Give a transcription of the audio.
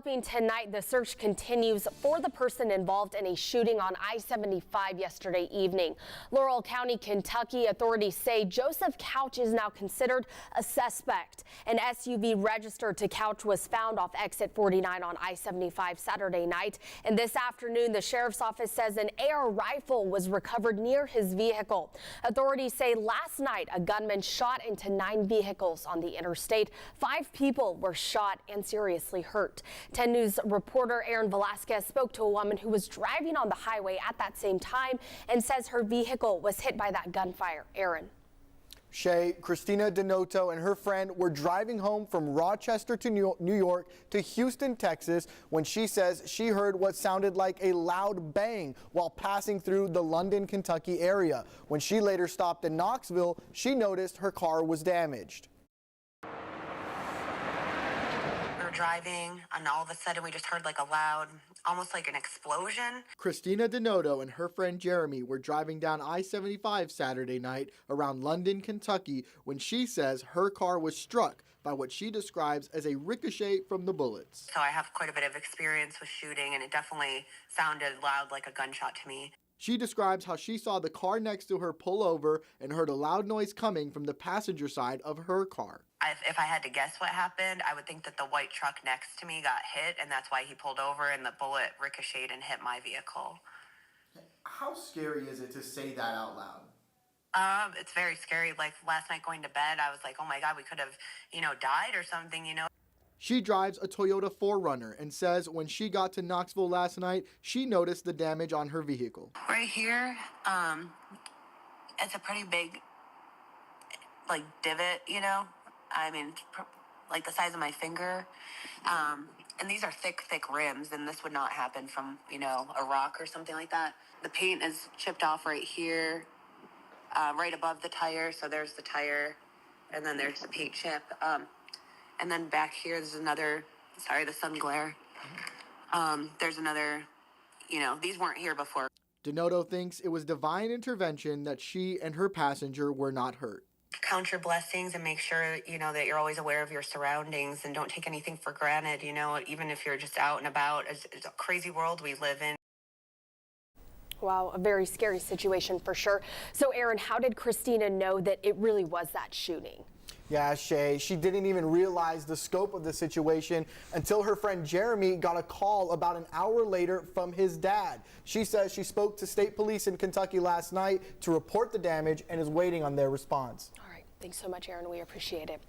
dropping tonight, the search continues for the person involved in a shooting on I-75 yesterday evening. Laurel County, Kentucky authorities say Joseph Couch is now considered a suspect. An SUV registered to Couch was found off exit 49 on I-75 Saturday night. And this afternoon, the sheriff's office says an AR rifle was recovered near his vehicle. Authorities say last night a gunman shot into 9 vehicles on the interstate. 5 people were shot and seriously hurt. 10 News reporter Aaron Velasquez spoke to a woman who was driving on the highway at that same time and says her vehicle was hit by that gunfire. Aaron. Shay, Christina Denoto and her friend were driving home from Rochester to New York to Houston, Texas, when she says she heard what sounded like a loud bang while passing through the London, Kentucky area. When she later stopped in Knoxville, she noticed her car was damaged. Driving, and all of a sudden we just heard like a loud, almost like an explosion. Christina Denoto and her friend Jeremy were driving down I-75 Saturday night around London, Kentucky, when she says her car was struck by what she describes as a ricochet from the bullets. So I have quite a bit of experience with shooting, and it definitely sounded loud like a gunshot to me. She describes how she saw the car next to her pull over and heard a loud noise coming from the passenger side of her car. If I had to guess what happened, I would think that the white truck next to me got hit, and that's why he pulled over and the bullet ricocheted and hit my vehicle. How scary is it to say that out loud? It's very scary. Like last night going to bed, I was like, oh my God, we could have, died or something, She drives a Toyota 4Runner and says when she got to Knoxville last night, she noticed the damage on her vehicle. Right here, it's a pretty big, divot, I mean, like the size of my finger. And these are thick rims, and this would not happen from, a rock or something like that. The paint is chipped off right here, right above the tire. So there's the tire, and then there's the paint chip. And then back here, there's another, sorry, the sun glare. There's another, these weren't here before. Denoto thinks it was divine intervention that she and her passenger were not hurt. Count your blessings and make sure, that you're always aware of your surroundings and don't take anything for granted, even if you're just out and about. It's a crazy world we live in. Wow, a very scary situation for sure. So, Aaron, how did Christina know that it really was that shooting? Yeah, Shay, she didn't even realize the scope of the situation until her friend Jeremy got a call about an hour later from his dad. She says she spoke to state police in Kentucky last night to report the damage and is waiting on their response. All right, thanks so much, Aaron. We appreciate it.